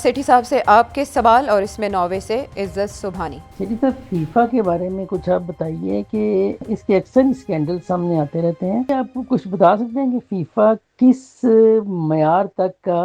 सेठी साहब से आपके सवाल और इसमें नॉर्वे से इज्जत सुभानी। सेठी साहब, फीफा के बारे में कुछ आप बताइए कि इसके अक्सर स्कैंडल सामने आते रहते हैं। क्या आप कुछ बता सकते हैं कि फीफा किस मयार तक का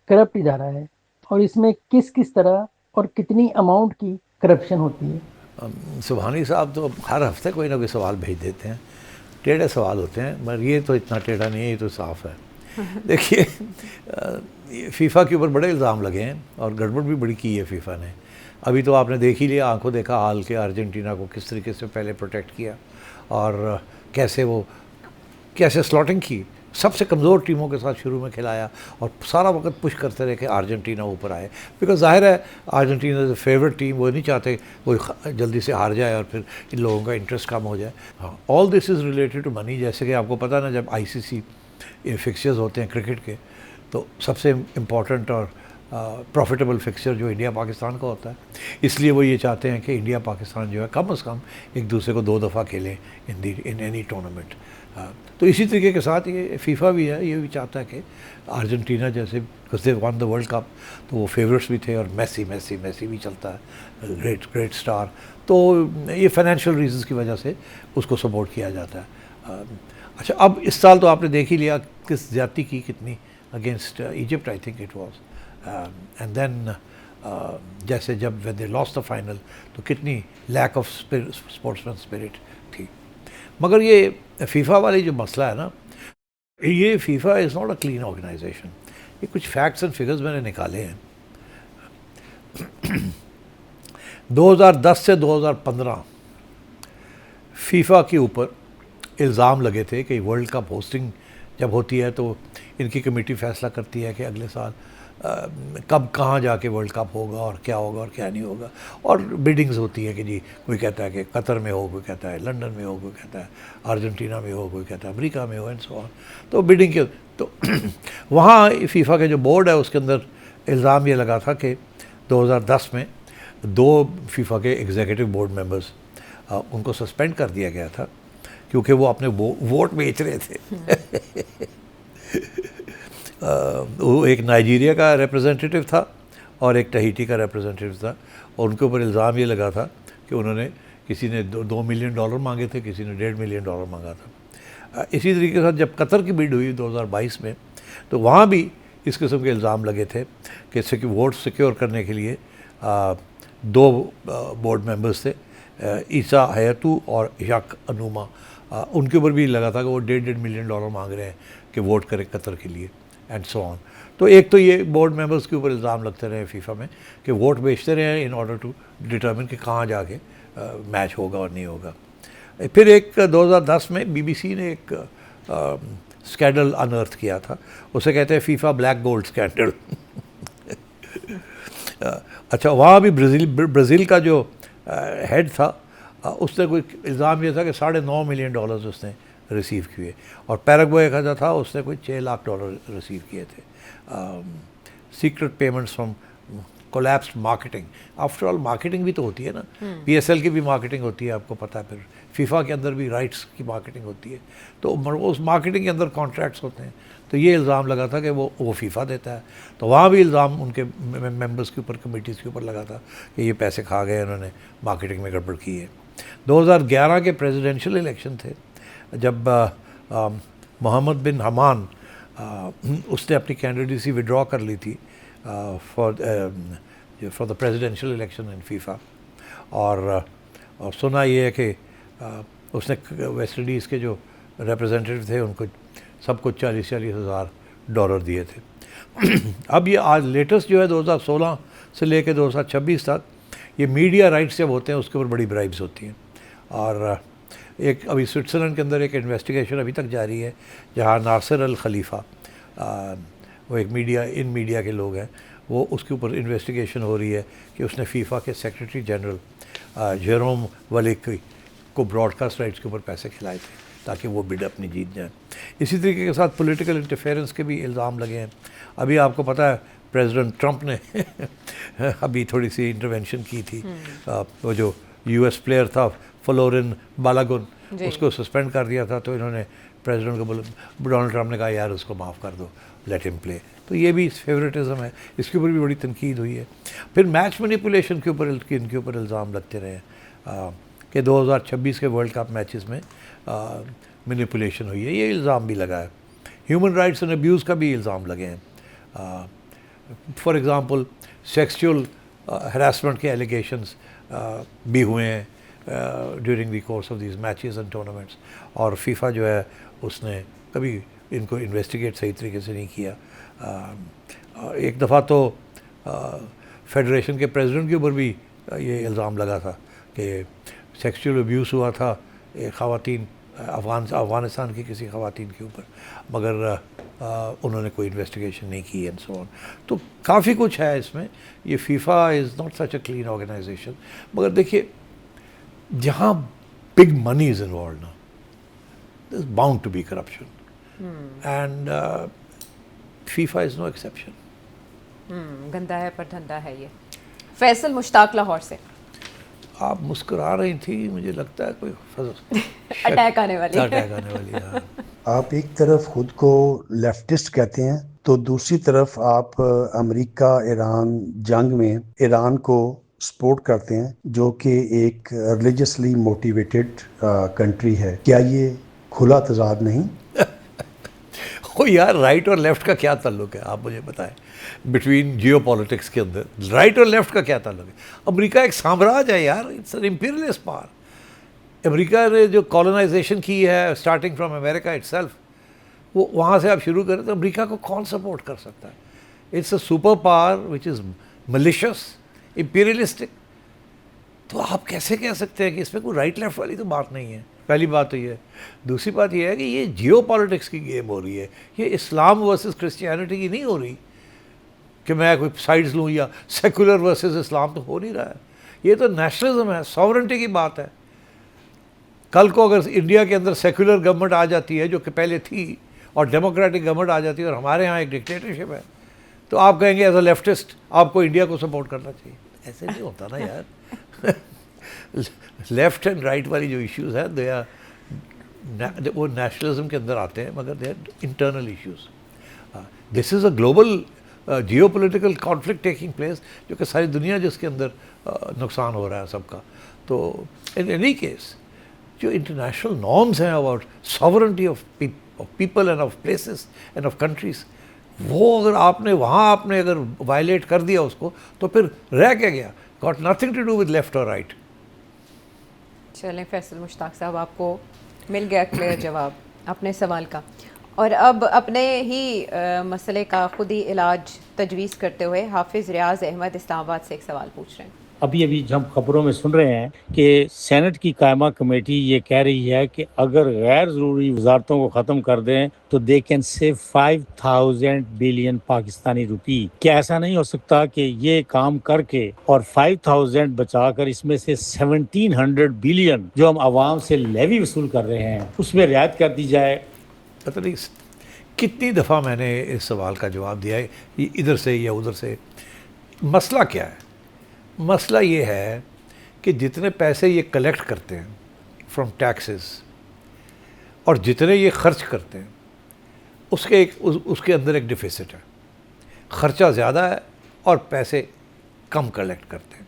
करप्ट इदारा है और इसमें किस किस तरह और कितनी अमाउंट की करप्शन होती है? सुभानी साहब तो हर हफ्ते कोई ना कोई सवाल भेज देते हैं। टेढ़े सवाल होते हैं, मगर ये तो इतना टेढ़ा नहीं है, ये तो साफ़ है। देखिए, फीफा के ऊपर बड़े इल्ज़ाम लगे हैं और गड़बड़ भी बड़ी की है फीफा ने। अभी तो आपने देख ही लिया, आंखों देखा हाल के अर्जेंटीना को किस तरीके से पहले प्रोटेक्ट किया और कैसे स्लॉटिंग की, सबसे कमज़ोर टीमों के साथ शुरू में खिलाया और सारा वक्त पुश करते रहे कि अर्जेंटीना ऊपर आए। बिकॉज ज़ाहिर है अर्जेंटीना इज़ फेवरेट टीम, वो नहीं चाहते वो जल्दी से हार जाए और फिर इन लोगों का इंटरेस्ट कम हो जाए। हाँ, all this is related to money. जैसे कि आपको पता ना, जब ICC फिक्सचर्स होते हैं क्रिकेट के, तो सबसे इम्पॉर्टेंट और प्रॉफिटेबल फिक्सचर जो इंडिया पाकिस्तान का होता है, इसलिए वो ये चाहते हैं कि इंडिया पाकिस्तान जो है कम से कम एक दूसरे को 2 दफ़ा खेलें इन एनी टूर्नामेंट। तो इसी तरीके के साथ ये फीफा भी है, ये भी चाहता है कि अर्जेंटीना जैसे, because they one the world cup, तो वो फेवरेट्स भी थे और मेसी भी चलता है, ग्रेट स्टार। तो ये फाइनेंशियल रीजंस की वजह से उसको सपोर्ट किया जाता है। अच्छा, अब इस साल तो आपने देख ही लिया किस ज्यादती की कितनी against Egypt, I think it was, and then जैसे जब when they lost the final, तो कितनी लैक ऑफ स्पोर्ट्समैन स्पिरिट थी। मगर ये फीफा वाली जो मसला है ना, ये FIFA is not a clean organisation. ये कुछ फैक्ट्स एंड फिगर्स मैंने निकाले हैं। 2010 से 2015 फीफा के ऊपर इल्ज़ाम लगे थे कि वर्ल्ड कप होस्टिंग जब होती है तो इनकी कमेटी फैसला करती है कि अगले साल कब कहाँ जाके वर्ल्ड कप होगा और क्या नहीं होगा, और बिडिंग्स होती है कि जी कोई कहता है कि कतर में हो, कोई कहता है लंदन में हो, कोई कहता है अर्जेंटीना में हो, कोई कहता है अमेरिका में हो, एंड सो ऑन। तो बिडिंग के तो वहाँ फीफा के जो बोर्ड है उसके अंदर इल्ज़ाम ये लगा था कि 2010 में 2 फीफा के एग्जीक्यूटिव बोर्ड मेंबर्स उनको सस्पेंड कर दिया गया था क्योंकि वो अपने वोट बेच रहे थे। वो एक नाइजीरिया का रिप्रेजेंटेटिव था और एक टहीटी का रिप्रेजेंटेटिव था, और उनके ऊपर इल्ज़ाम ये लगा था कि उन्होंने, किसी ने $2 मिलियन मांगे थे, किसी ने $1.5 मिलियन मांगा था। इसी तरीके के साथ जब कतर की बिड हुई 2022 में, तो वहाँ भी इस किस्म के इल्ज़ाम लगे थे कि वोट सिक्योर करने के लिए 2 बोर्ड मेंबर्स थे, ईसा हयातू और यक अनुमा, उनके ऊपर भी लगा था कि वो $1.5 मिलियन मांग रहे हैं कि वोट करें कतर के लिए, एंड सो ऑन। तो एक तो ये बोर्ड मेंबर्स के ऊपर इल्ज़ाम लगते रहे फीफा में कि वोट बेचते रहे इन ऑर्डर टू डिटर्मिन कि कहाँ जाके मैच होगा और नहीं होगा। फिर एक 2010 में BBC ने एक स्कैंडल अनअर्थ किया था, उसे कहते हैं फीफा ब्लैक गोल्ड स्कैंडल। अच्छा, वहाँ भी ब्राज़ील का जो हेड था, उसने कोई इल्ज़ाम ये था कि $9.5 मिलियन उसने रिसीव किए, और पैराग्वे का था उसने कोई $6 लाख रिसीव किए थे। Secret payments from collapsed marketing. After all marketing भी तो होती है ना, PSL की भी मार्केटिंग होती है, आपको पता है। फिर फीफा के अंदर भी राइट्स की मार्केटिंग होती है, तो उस मार्केटिंग के अंदर कॉन्ट्रैक्ट्स होते हैं। तो ये इल्ज़ाम लगा था कि वो फीफा देता है, तो वहाँ भी इल्ज़ाम उनके मेंबर्स के ऊपर, कमेटीज़ के ऊपर लगा था कि ये पैसे खा गए, उन्होंने मार्केटिंग में गड़बड़ की है। 2011 के प्रेसिडेंशियल इलेक्शन थे, जब मोहम्मद बिन हमान उसने अपनी कैंडिडेसी विड्रॉ कर ली थी for the presidential election in FIFA, और सुना ये है कि उसने वेस्ट इंडीज़ के जो रिप्रेजेंटेटिव थे उनको सबको $40,000 हज़ार दिए थे। अब ये आज लेटेस्ट जो है 2016 से लेकर 2026 तक, ये मीडिया राइट्स जब होते हैं उसके ऊपर बड़ी ब्राइब्स होती हैं। और एक अभी स्विट्ज़रलैंड के अंदर एक इन्वेस्टिगेशन अभी तक जारी है, जहाँ नासिर अल खलीफा, वो एक मीडिया के लोग हैं, वो उसके ऊपर इन्वेस्टिगेशन हो रही है कि उसने फीफा के सेक्रेटरी जनरल जेरोम वलिक को ब्रॉडकास्ट राइट्स के ऊपर पैसे खिलाए थे ताकि वो बिड अपनी जीत जाए। इसी तरीके के साथ पॉलिटिकल इंटरफेरेंस के भी इल्ज़ाम लगे हैं। अभी आपको पता है प्रेसिडेंट ट्रंप ने अभी थोड़ी सी इंटरवेंशन की थी, वो जो US प्लेयर था फ्लोरिन बालागुन, उसको सस्पेंड कर दिया था, तो इन्होंने प्रेसिडेंट को बोला, डोनाल्ड ट्रंप ने कहा यार उसको माफ़ कर दो, लेट हिम प्ले। तो ये भी फेवरेटिज्म है, इसके ऊपर भी बड़ी तनकीद हुई है। फिर मैच मैनिपुलेशन के ऊपर इनके ऊपर इल्ज़ाम लगते रहे कि 2026 के वर्ल्ड कप मैचेस में मैनिपुलेशन हुई है, ये इल्ज़ाम भी लगा है। ह्यूमन राइट्स एंड अब्यूज़ का भी इल्ज़ाम लगे हैं। फॉर एग्ज़ाम्पल सेक्सुअल हरासमेंट के एलिगेशंस भी हुए हैं during the course of these matches and tournaments, और फीफा जो है उसने कभी इनको इन्वेस्टिगेट सही तरीके से नहीं किया। एक दफ़ा तो फेडरेशन के प्रेसिडेंट के ऊपर भी ये इल्ज़ाम लगा था कि सेक्सुअल अब्यूज़ हुआ था एक ख़वातीन अफ़गानिस्तान की किसी ख़वातीन के ऊपर, मगर उन्होंने कोई इन्वेस्टिगेशन नहीं की एंड सो ऑन। तो काफ़ी कुछ है इसमें। ये FIFA is not such a clean organisation, मगर देखिए जहाँ बिग मनी इज़ इन्वॉल्व ना, there is bound to be corruption, and FIFA is no exception. गंदा है पर धंधा है ये। फैसल मुश्ताक लाहौर से। आप मुस्कुरा रही थी, मुझे लगता है कोई अटैक आने वाली है। अटैक आने वाली है। आप एक तरफ खुद को लेफ्टिस्ट कहते हैं तो दूसरी तरफ आप अमेरिका ईरान जंग में ईरान को सपोर्ट करते हैं, जो कि एक रिलीजियसली मोटिवेटेड कंट्री है। क्या ये खुला तजाद नहीं? ओ यार, राइट और लेफ्ट का क्या ताल्लुक है, आप मुझे बताएं। बिटवीन जियो पॉलिटिक्स के अंदर राइट और लेफ्ट का क्या ताल्लुक है? अमेरिका एक साम्राज्य है यार, it's an imperialist power. America ने जो कॉलोनाइजेशन की है स्टार्टिंग फ्रॉम अमेरिका इटसेल्फ, वो वहाँ से आप शुरू करें तो अमेरिका को कौन सपोर्ट कर सकता है? It's a super power which is malicious, imperialistic. तो आप कैसे कह सकते हैं कि इसमें कोई राइट लेफ्ट वाली तो बात नहीं है? पहली बात तो ये है। दूसरी बात ये है कि ये जियो पॉलिटिक्स की गेम हो रही है, ये इस्लाम वर्सेस क्रिश्चियनिटी की नहीं हो रही कि मैं कोई साइड्स लूँ, या सेकुलर वर्सेस इस्लाम तो हो नहीं रहा है। ये तो नेशनलिज्म है, सॉवरेंटी की बात है। कल को अगर इंडिया के अंदर सेकुलर गवर्नमेंट आ जाती है, जो कि पहले थी, और डेमोक्रेटिक गवर्नमेंट आ जाती है, और हमारे यहाँ एक डिक्टेटरशिप है, तो आप कहेंगे एज अ लेफ्टिस्ट आपको इंडिया को सपोर्ट करना चाहिए। ऐसे नहीं होता ना यार। लेफ्ट एंड राइट वाली जो इश्यूज़ हैं दे आर वो नेशनलिज्म के अंदर आते हैं, मगर they are internal issues. This is a global geo political conflict taking place, जो कि सारी दुनिया जिसके अंदर नुकसान हो रहा है सबका। तो इन एनी केस जो इंटरनेशनल नॉर्म्स हैं about sovereignty of people end of places end of countries, वो अगर आपने अगर वायलेट कर दिया उसको, तो फिर रह क्या गया? Got nothing to do with left और राइट। चलें फैसल मुश्ताक साहब, आपको मिल गया क्लियर जवाब अपने सवाल का। और अब अपने ही मसले का खुद ही इलाज तजवीज़ करते हुए हाफिज़ रियाज अहमद इस्लामाबाद से एक सवाल पूछ रहे हैं। अभी हम खबरों में सुन रहे हैं कि सेनेट की कायमा कमेटी ये कह रही है कि अगर गैर ज़रूरी वजारतों को ख़त्म कर दें तो they can save 5000 billion Pakistani rupee. क्या ऐसा नहीं हो सकता कि ये काम करके और 5000 बचाकर इसमें से 1700 बिलियन जो हम आवाम से लेवी वसूल कर रहे हैं उसमें रियायत कर दी जाए? पता नहीं कितनी दफ़ा मैंने इस सवाल का जवाब दिया है, इधर से या उधर से। मसला क्या है? मसला ये है कि जितने पैसे ये कलेक्ट करते हैं फ्रॉम टैक्सेस और जितने ये खर्च करते हैं उसके अंदर एक डिफिसिट है। ख़र्चा ज़्यादा है और पैसे कम कलेक्ट करते हैं।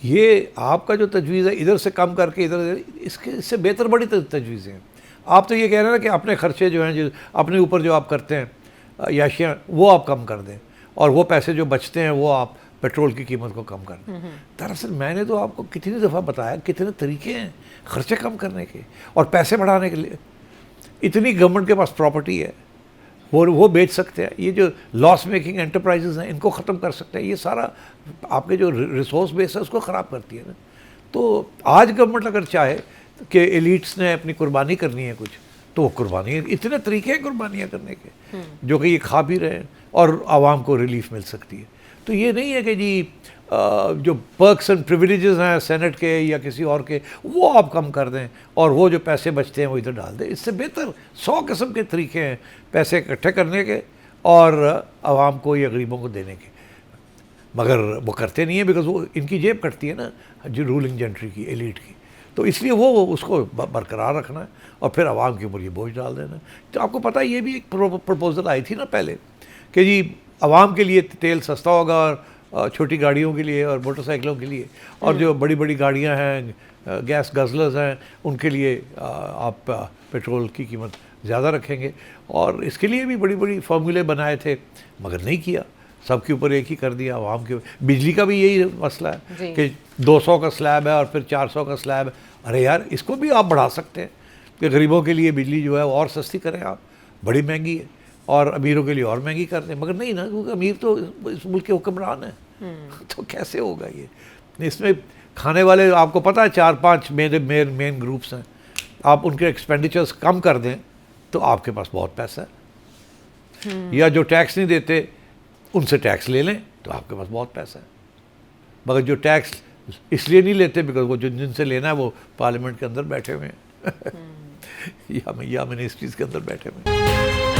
ये आपका जो तजवीज़ है इधर से कम करके इधर, इससे बेहतर बड़ी तजवीज़ें हैं। आप तो ये कह रहे हैं ना कि अपने खर्चे जो हैं, जो अपने ऊपर जो आप करते हैं याशियाँ, वो आप कम कर दें, और वो पैसे जो बचते हैं वो आप पेट्रोल की कीमत को कम कर दें। दरअसल मैंने तो आपको कितनी दफ़ा बताया कितने तरीके हैं खर्चे कम करने के और पैसे बढ़ाने के लिए। इतनी गवर्नमेंट के पास प्रॉपर्टी है, वो बेच सकते हैं। ये जो लॉस मेकिंग एंटरप्राइजेज़ हैं इनको ख़त्म कर सकते हैं। ये सारा आपके जो रिसोर्स बेस है उसको ख़राब करती है ना। तो आज गवर्नमेंट अगर चाहे कि एलिट्स ने अपनी कुर्बानी करनी है कुछ, तो वो कुर्बानी, इतने तरीके हैं कुर्बानियाँ करने के जो कि ये खा भी रहे हैं और आवाम को रिलीफ मिल सकती है। तो ये नहीं है कि जी जो पर्क्स एंड प्रिविलेजेस हैं सेनेट के या किसी और के, वो आप कम कर दें और वो जो पैसे बचते हैं वो इधर डाल दें। इससे बेहतर 100 किस्म के तरीके हैं पैसे इकट्ठे करने के और आवाम को या गरीबों को देने के, मगर वो करते नहीं है बिकॉज वो इनकी जेब कटती है ना, जो रूलिंग जेंट्री की, एलीट की। तो इसलिए वो उसको बरकरार रखना है और फिर आवाम के ऊपर ये बोझ डाल देना है। तो आपको पता है ये भी एक प्रपोजल आई थी ना पहले कि जी आवाम के लिए तेल सस्ता होगा और छोटी गाड़ियों के लिए और मोटरसाइकिलों के लिए, और जो बड़ी बड़ी गाड़ियां हैं, गैस गज़लर्स हैं, उनके लिए आप पेट्रोल की कीमत ज़्यादा रखेंगे। और इसके लिए भी बड़ी बड़ी फार्मूले बनाए थे, मगर नहीं किया, सबके ऊपर एक ही कर दिया आवाम के। बिजली का भी यही मसला है कि 200 का स्लैब है और फिर 400 का स्लैब है। अरे यार, इसको भी आप बढ़ा सकते हैं कि गरीबों के लिए बिजली जो है वो और सस्ती करें आप, बड़ी महंगी है, और अमीरों के लिए और महंगी कर दें। मगर नहीं ना, क्योंकि अमीर तो इस मुल्क के हुक्मरान हैं। तो कैसे होगा ये? इसमें खाने वाले आपको पता है 4-5 मेन ग्रुप्स हैं, आप उनके एक्सपेंडिचर्स कम कर दें तो आपके पास बहुत पैसा है। या जो टैक्स नहीं देते उनसे टैक्स ले लें तो आपके पास बहुत पैसा है। मगर जो टैक्स इसलिए नहीं लेते बिकॉज वो जिनसे लेना है वो पार्लियामेंट के अंदर बैठे हुए हैं या मिनिस्ट्रीज के अंदर बैठे हुए हैं।